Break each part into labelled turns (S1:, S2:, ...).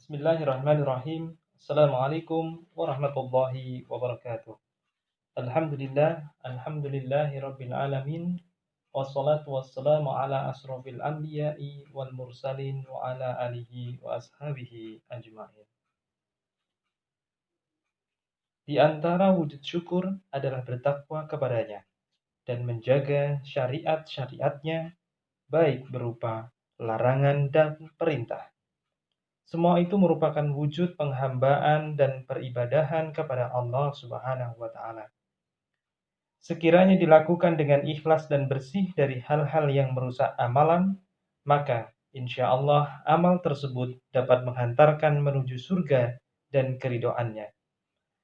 S1: Bismillahirrahmanirrahim. Assalamualaikum warahmatullahi wabarakatuh. Alhamdulillahi rabbil alamin. Wassalatu wassalamu ala asrofil anbiya'i wal mursalin wa ala alihi wa ashabihi ajma'in. Di antara wujud syukur adalah bertakwa kepadanya dan menjaga syariat-syariatnya, baik berupa larangan dan perintah. Semua itu merupakan wujud penghambaan dan peribadahan kepada Allah Subhanahu wa Ta'ala. Sekiranya dilakukan dengan ikhlas dan bersih dari hal-hal yang merusak amalan, maka insya Allah amal tersebut dapat menghantarkan menuju surga dan keridhoannya.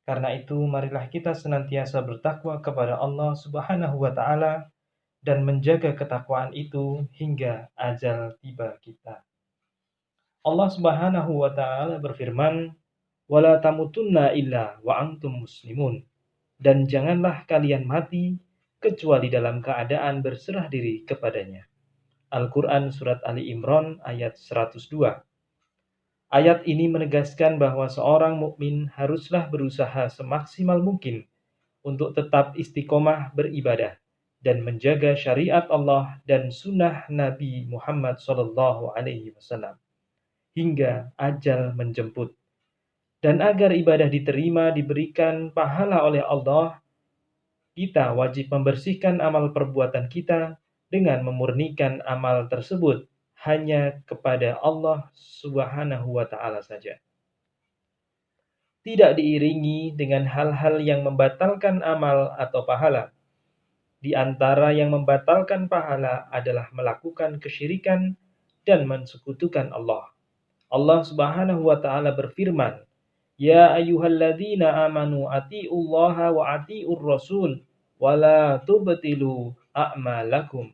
S1: Karena itu, marilah kita senantiasa bertakwa kepada Allah Subhanahu wa Ta'ala dan menjaga ketakwaan itu hingga ajal tiba kita. Allah Subhanahu wa Ta'ala berfirman, "Wala tamutunna illa wa antum muslimun." Dan janganlah kalian mati kecuali dalam keadaan berserah diri kepadanya. Al-Quran Surat Ali Imran ayat 102. Ayat ini menegaskan bahwa seorang mukmin haruslah berusaha semaksimal mungkin untuk tetap istiqomah beribadah dan menjaga syariat Allah dan sunnah Nabi Muhammad SAW hingga ajal menjemput. Dan agar ibadah diterima diberikan pahala oleh Allah, kita wajib membersihkan amal perbuatan kita dengan memurnikan amal tersebut hanya kepada Allah Subhanahu wa Ta'ala saja. Tidak diiringi dengan hal-hal yang membatalkan amal atau pahala. Di antara yang membatalkan pahala adalah melakukan kesyirikan dan mensekutukan Allah. Allah Subhanahu wa Ta'ala berfirman, "Ya ayyuhalladzina amanu atiiullaha wa atiiur rasul wa la tubtilu a'malakum."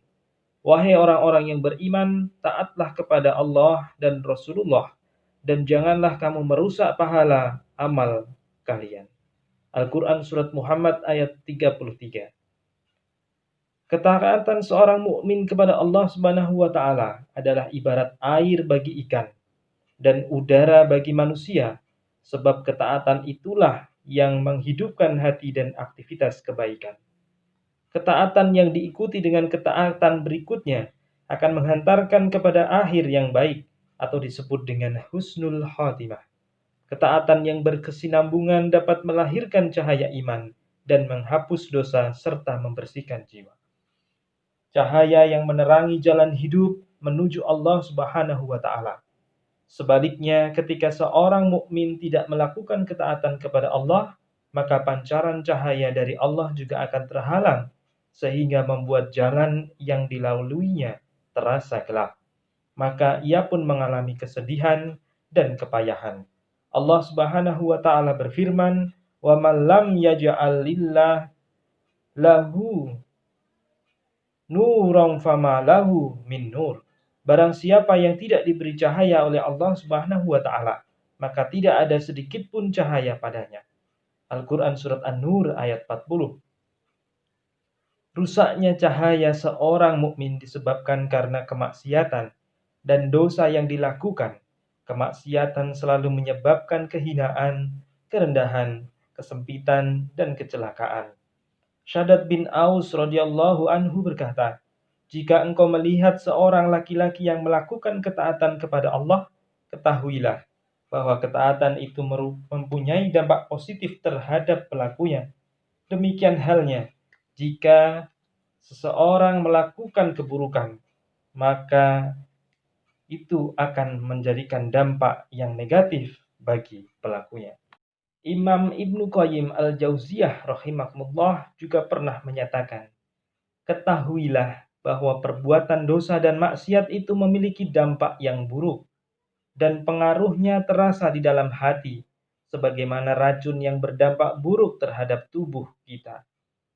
S1: Wahai orang-orang yang beriman, taatlah kepada Allah dan Rasulullah dan janganlah kamu merusak pahala amal kalian. Al-Quran Surat Muhammad ayat 33. Ketaatan seorang mukmin kepada Allah Subhanahu wa Ta'ala adalah ibarat air bagi ikan dan udara bagi manusia, sebab ketaatan itulah yang menghidupkan hati dan aktivitas kebaikan. Ketaatan yang diikuti dengan ketaatan berikutnya akan menghantarkan kepada akhir yang baik atau disebut dengan husnul khatimah. Ketaatan yang berkesinambungan dapat melahirkan cahaya iman dan menghapus dosa serta membersihkan jiwa. Cahaya yang menerangi jalan hidup menuju Allah Subhanahu wa Ta'ala. Sebaliknya, ketika seorang mukmin tidak melakukan ketaatan kepada Allah, maka pancaran cahaya dari Allah juga akan terhalang, sehingga membuat jalan yang dilaluinya terasa gelap. Maka ia pun mengalami kesedihan dan kepayahan. Allah Subhanahu wa Ta'ala berfirman, "Wa man lam yaj'al lillah lahu nuran fama lahu min nur." Barang siapa yang tidak diberi cahaya oleh Allah Subhanahu wa Ta'ala, maka tidak ada sedikit pun cahaya padanya. Al-Quran Surat An-Nur ayat 40. Rusaknya cahaya seorang mukmin disebabkan karena kemaksiatan dan dosa yang dilakukan. Kemaksiatan selalu menyebabkan kehinaan, kerendahan, kesempitan, dan kecelakaan. Shaddad bin Aus radhiyallahu anhu berkata, "Jika engkau melihat seorang laki-laki yang melakukan ketaatan kepada Allah, ketahuilah bahwa ketaatan itu mempunyai dampak positif terhadap pelakunya. Demikian halnya jika seseorang melakukan keburukan, maka itu akan menjadikan dampak yang negatif bagi pelakunya." Imam Ibnu Qayyim al-Jauziyah rahimahullah juga pernah menyatakan, "Ketahuilah bahwa perbuatan dosa dan maksiat itu memiliki dampak yang buruk dan pengaruhnya terasa di dalam hati, sebagaimana racun yang berdampak buruk terhadap tubuh kita.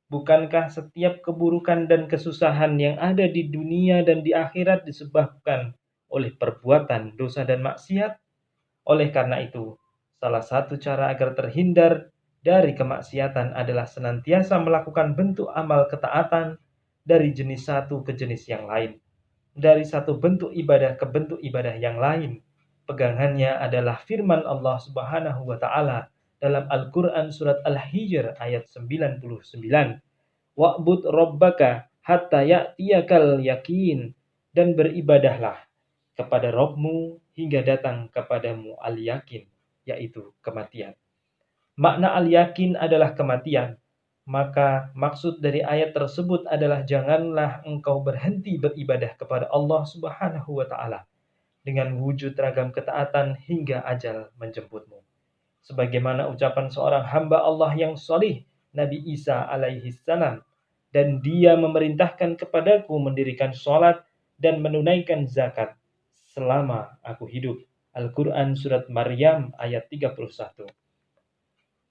S1: Bukankah setiap keburukan dan kesusahan yang ada di dunia dan di akhirat disebabkan oleh perbuatan dosa dan maksiat? Oleh karena itu, salah satu cara agar terhindar dari kemaksiatan adalah senantiasa melakukan bentuk amal ketaatan dari jenis satu ke jenis yang lain, dari satu bentuk ibadah ke bentuk ibadah yang lain, pegangannya adalah firman Allah Subhanahu wa taala dalam Al-Qur'an surat Al-Hijr ayat 99. Wa'bud rabbaka hatta ya'tiyakal yakin, dan beribadahlah kepada Rabbmu hingga datang kepadamu al-yakin, yaitu kematian. Makna al-yakin adalah kematian. Maka maksud dari ayat tersebut adalah janganlah engkau berhenti beribadah kepada Allah Subhanahu wa taala dengan wujud ragam ketaatan hingga ajal menjemputmu. Sebagaimana ucapan seorang hamba Allah yang salih, Nabi Isa alaihi salam, dan dia memerintahkan kepadaku mendirikan sholat dan menunaikan zakat selama aku hidup. Al-Quran Surat Maryam ayat 31.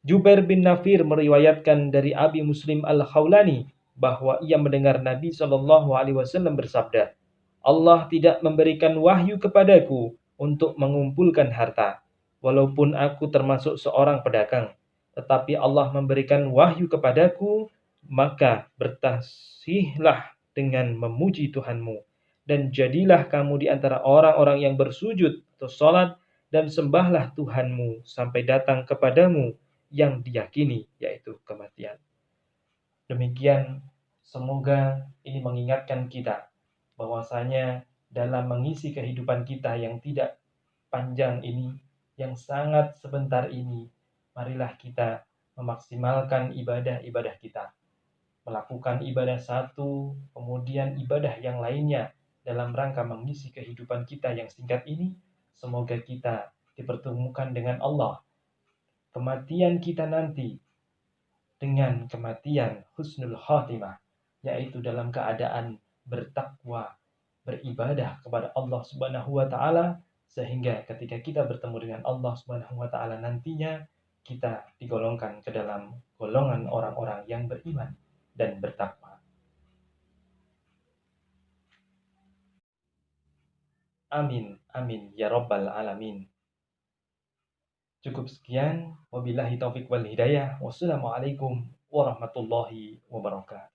S1: Jubair bin Nafir meriwayatkan dari Abi Muslim Al-Khawlani bahwa ia mendengar Nabi SAW bersabda, Allah tidak memberikan wahyu kepadaku untuk mengumpulkan harta, walaupun aku termasuk seorang pedagang. Tetapi Allah memberikan wahyu kepadaku, maka bertasbihlah dengan memuji Tuhanmu, dan jadilah kamu di antara orang-orang yang bersujud atau sholat, dan sembahlah Tuhanmu sampai datang kepadamu yang diyakini, yaitu kematian. Demikian, semoga ini mengingatkan kita bahwasanya dalam mengisi kehidupan kita yang tidak panjang ini, yang sangat sebentar ini, marilah kita memaksimalkan ibadah-ibadah kita. Melakukan ibadah satu, kemudian ibadah yang lainnya dalam rangka mengisi kehidupan kita yang singkat ini. Semoga kita dipertemukan dengan Allah. Kematian kita nanti dengan kematian husnul khatimah, yaitu dalam keadaan bertakwa, beribadah kepada Allah Subhanahu wa taala, sehingga ketika kita bertemu dengan Allah Subhanahu wa taala nantinya, kita digolongkan ke dalam golongan orang-orang yang beriman dan bertakwa. Amin, amin ya rabbal alamin. Cukup sekian, wabillahi taufik wal hidayah. Wassalamualaikum warahmatullahi wabarakatuh.